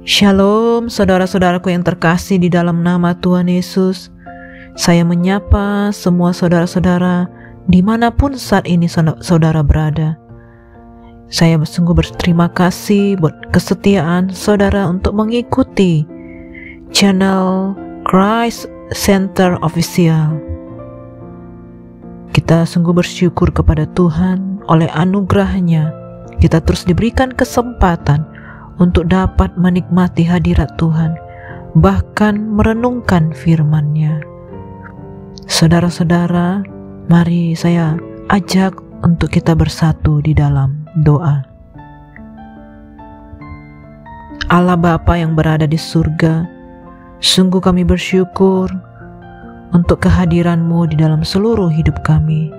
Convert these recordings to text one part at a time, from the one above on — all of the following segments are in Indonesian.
Shalom saudara-saudaraku yang terkasih di dalam nama Tuhan Yesus. Saya menyapa semua saudara-saudara dimanapun saat ini saudara berada. Saya sungguh berterima kasih buat kesetiaan saudara untuk mengikuti channel Christ Center Official. Kita sungguh bersyukur kepada Tuhan oleh anugerah-Nya. Kita terus diberikan kesempatan untuk dapat menikmati hadirat Tuhan, bahkan merenungkan firman-Nya. Saudara-saudara, mari saya ajak untuk kita bersatu di dalam doa. Allah Bapa yang berada di surga, sungguh kami bersyukur untuk kehadiran-Mu di dalam seluruh hidup kami.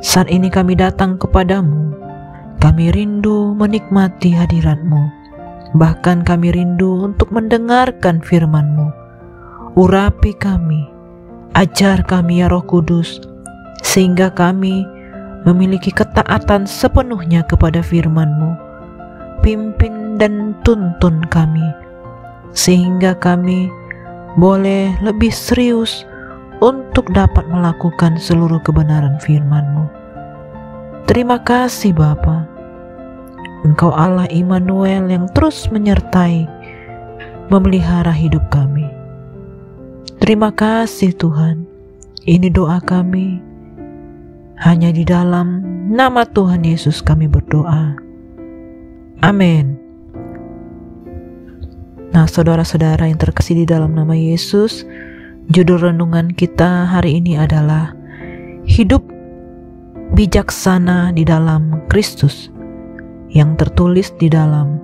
Saat ini kami datang kepadamu, kami rindu menikmati hadirat-Mu. Bahkan kami rindu untuk mendengarkan firman-Mu. Urapi kami, ajar kami ya Roh Kudus, sehingga kami memiliki ketaatan sepenuhnya kepada firman-Mu. Pimpin dan tuntun kami, sehingga kami boleh lebih serius untuk dapat melakukan seluruh kebenaran firman-Mu. Terima kasih Bapa. Engkau Allah Immanuel yang terus menyertai, memelihara hidup kami. Terima kasih Tuhan. Ini doa kami. Hanya di dalam nama Tuhan Yesus kami berdoa. Amin. Nah, saudara-saudara yang terkasih di dalam nama Yesus, judul renungan kita hari ini adalah Hidup Bijaksana di dalam Kristus, yang tertulis di dalam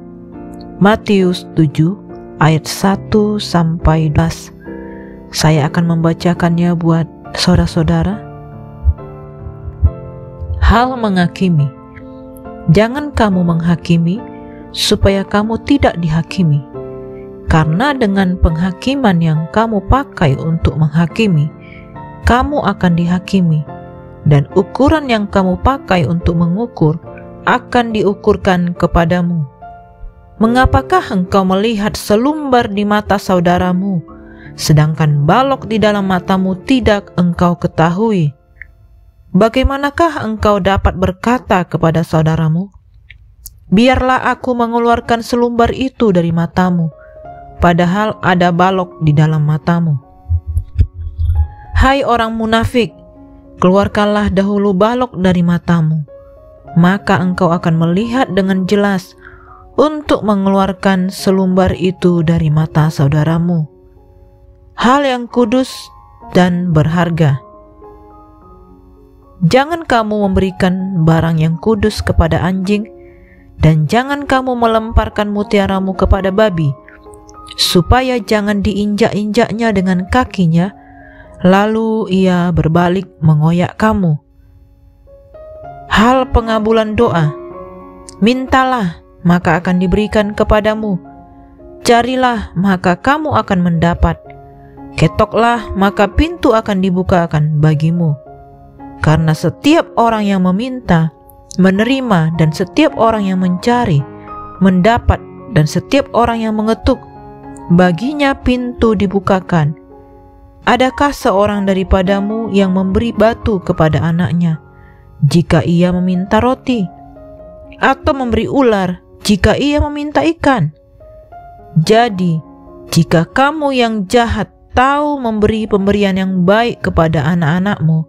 Matius 7 ayat 1 sampai 12. Saya akan membacakannya buat saudara-saudara. Hal menghakimi. Jangan kamu menghakimi supaya kamu tidak dihakimi. Karena dengan penghakiman yang kamu pakai untuk menghakimi, kamu akan dihakimi, dan ukuran yang kamu pakai untuk mengukur akan diukurkan kepadamu. Mengapakah engkau melihat selumbar di mata saudaramu, sedangkan balok di dalam matamu tidak engkau ketahui? Bagaimanakah engkau dapat berkata kepada saudaramu, biarlah aku mengeluarkan selumbar itu dari matamu, padahal ada balok di dalam matamu? Hai orang munafik, keluarkanlah dahulu balok dari matamu, maka engkau akan melihat dengan jelas untuk mengeluarkan selumbar itu dari mata saudaramu. Hal yang kudus dan berharga. Jangan kamu memberikan barang yang kudus kepada anjing, dan jangan kamu melemparkan mutiaramu kepada babi, supaya jangan diinjak-injaknya dengan kakinya, lalu ia berbalik mengoyak kamu. Hal pengabulan doa. Mintalah, maka akan diberikan kepadamu. Carilah, maka kamu akan mendapat. Ketoklah, maka pintu akan dibukakan bagimu. Karena setiap orang yang meminta, menerima, dan setiap orang yang mencari, mendapat, dan setiap orang yang mengetuk, baginya pintu dibukakan. Adakah seorang daripadamu yang memberi batu kepada anaknya jika ia meminta roti, atau memberi ular jika ia meminta ikan? Jadi, jika kamu yang jahat tahu memberi pemberian yang baik kepada anak-anakmu,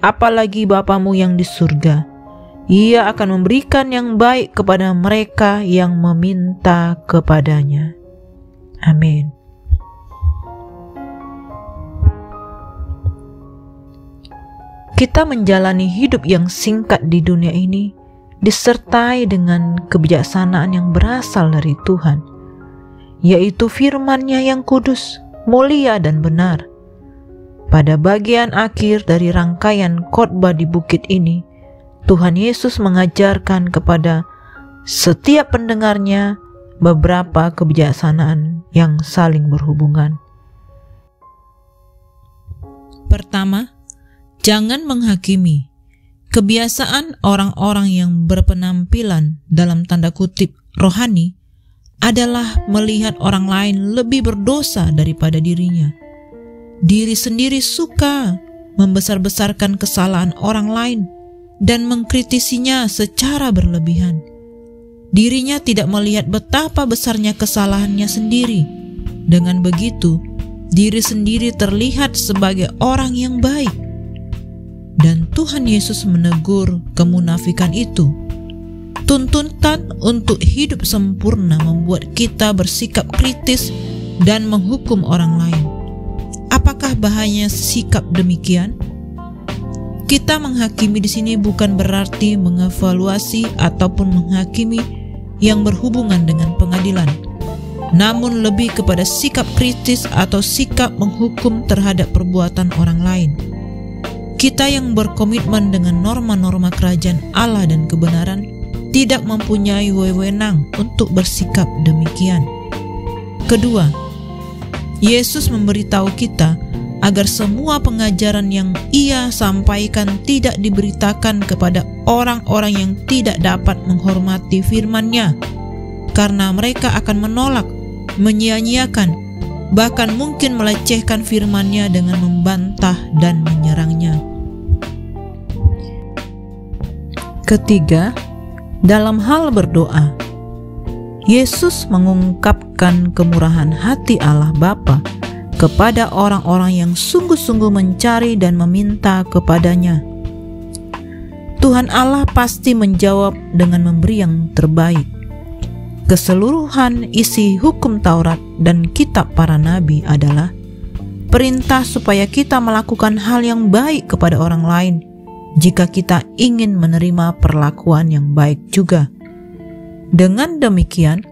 apalagi Bapamu yang di surga, Ia akan memberikan yang baik kepada mereka yang meminta kepadanya. Amin. Kita menjalani hidup yang singkat di dunia ini disertai dengan kebijaksanaan yang berasal dari Tuhan, yaitu firman-Nya yang kudus, mulia dan benar. Pada bagian akhir dari rangkaian khotbah di bukit ini, Tuhan Yesus mengajarkan kepada setiap pendengarnya beberapa kebijaksanaan yang saling berhubungan. Pertama, jangan menghakimi. Kebiasaan orang-orang yang berpenampilan dalam tanda kutip rohani adalah melihat orang lain lebih berdosa daripada dirinya. Diri sendiri suka membesar-besarkan kesalahan orang lain dan mengkritisinya secara berlebihan. Dirinya tidak melihat betapa besarnya kesalahannya sendiri. Dengan begitu, diri sendiri terlihat sebagai orang yang baik. Dan Tuhan Yesus menegur kemunafikan itu. Tuntutan untuk hidup sempurna membuat kita bersikap kritis dan menghukum orang lain. Apakah bahayanya sikap demikian? Kita menghakimi di sini bukan berarti mengevaluasi ataupun menghakimi yang berhubungan dengan pengadilan, namun lebih kepada sikap kritis atau sikap menghukum terhadap perbuatan orang lain. Kita yang berkomitmen dengan norma-norma kerajaan Allah dan kebenaran tidak mempunyai wewenang untuk bersikap demikian. Kedua, Yesus memberitahu kita agar semua pengajaran yang Ia sampaikan tidak diberitakan kepada orang-orang yang tidak dapat menghormati firman-Nya, karena mereka akan menolak, menyia-nyiakan, bahkan mungkin melecehkan firman-Nya dengan membantah dan menyerangnya. Ketiga, dalam hal berdoa, Yesus mengungkapkan kemurahan hati Allah Bapa kepada orang-orang yang sungguh-sungguh mencari dan meminta kepadanya. Tuhan Allah pasti menjawab dengan memberi yang terbaik. Keseluruhan isi hukum Taurat dan kitab para nabi adalah perintah supaya kita melakukan hal yang baik kepada orang lain jika kita ingin menerima perlakuan yang baik juga. Dengan demikian,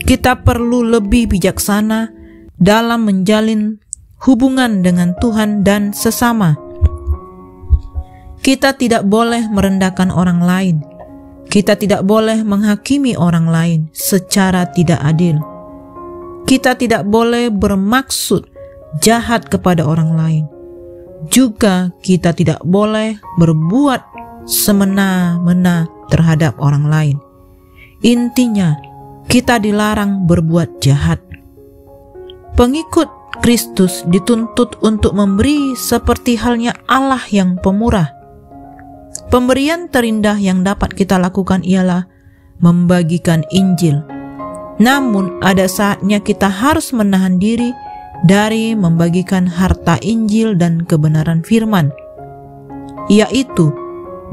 kita perlu lebih bijaksana dalam menjalin hubungan dengan Tuhan dan sesama. Kita tidak boleh merendahkan orang lain. Kita tidak boleh menghakimi orang lain secara tidak adil. Kita tidak boleh bermaksud jahat kepada orang lain. Juga kita tidak boleh berbuat semena-mena terhadap orang lain. Intinya, kita dilarang berbuat jahat. Pengikut Kristus dituntut untuk memberi seperti halnya Allah yang pemurah. Pemberian terindah yang dapat kita lakukan ialah membagikan Injil. Namun ada saatnya kita harus menahan diri dari membagikan harta Injil dan kebenaran firman, yaitu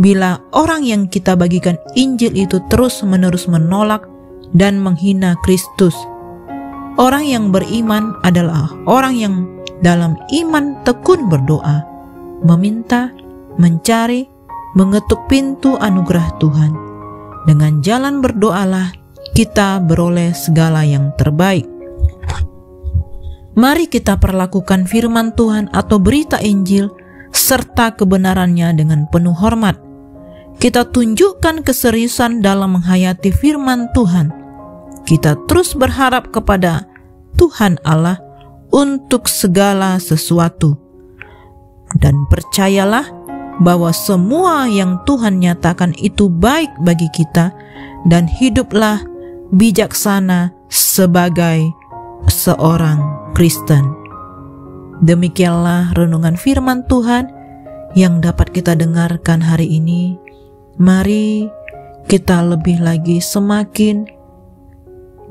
bila orang yang kita bagikan Injil itu terus-menerus menolak dan menghina Kristus. Orang yang beriman adalah orang yang dalam iman tekun berdoa, meminta, mencari, mengetuk pintu anugerah Tuhan. Dengan jalan berdoalah kita beroleh segala yang terbaik. Mari kita perlakukan firman Tuhan atau berita Injil serta kebenarannya dengan penuh hormat. Kita tunjukkan keseriusan dalam menghayati firman Tuhan. Kita terus berharap kepada Tuhan Allah untuk segala sesuatu. Dan percayalah bahwa semua yang Tuhan nyatakan itu baik bagi kita, dan hiduplah bijaksana sebagai seorang Kristen. Demikianlah renungan firman Tuhan yang dapat kita dengarkan hari ini. Mari kita lebih lagi semakin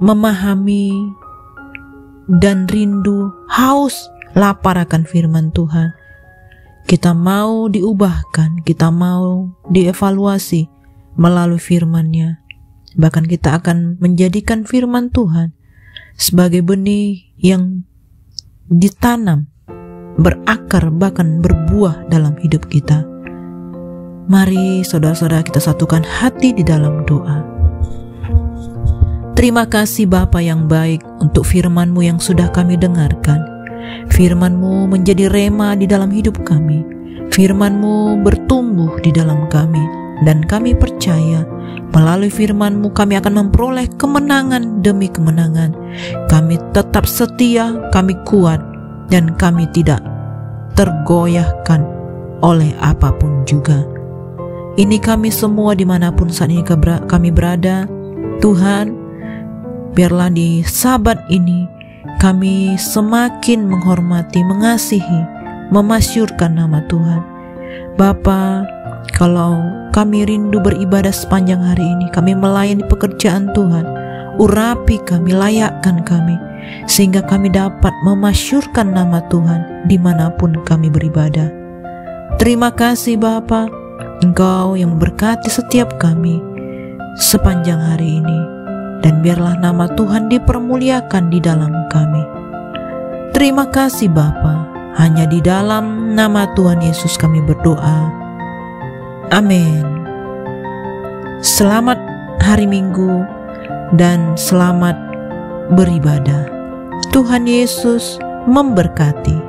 memahami dan rindu, haus, lapar akan firman Tuhan. Kita mau diubahkan, kita mau dievaluasi melalui firman-Nya. Bahkan kita akan menjadikan firman Tuhan sebagai benih yang ditanam, berakar, bahkan berbuah dalam hidup kita. Mari saudara-saudara kita satukan hati di dalam doa. Terima kasih Bapa yang baik untuk firman-Mu yang sudah kami dengarkan. Firman-Mu menjadi rema di dalam hidup kami. Firman-Mu bertumbuh di dalam kami. Dan kami percaya melalui firman-Mu kami akan memperoleh kemenangan demi kemenangan. Kami tetap setia, kami kuat, dan kami tidak tergoyahkan oleh apapun juga. Ini kami semua dimanapun saat ini kami berada. Tuhan, Biarlah di Sabat ini kami semakin menghormati, mengasihi, memasyurkan nama Tuhan. Bapa, kalau kami rindu beribadah sepanjang hari ini, kami melayani pekerjaan Tuhan, urapi kami, layakkan kami, sehingga kami dapat memasyurkan nama Tuhan dimanapun kami beribadah. Terima kasih Bapa, Engkau yang memberkati setiap kami sepanjang hari ini, dan biarlah nama Tuhan dipermuliakan di dalam kami. Terima kasih Bapa, hanya di dalam nama Tuhan Yesus kami berdoa. Amin. Selamat hari Minggu dan selamat beribadah. Tuhan Yesus memberkati.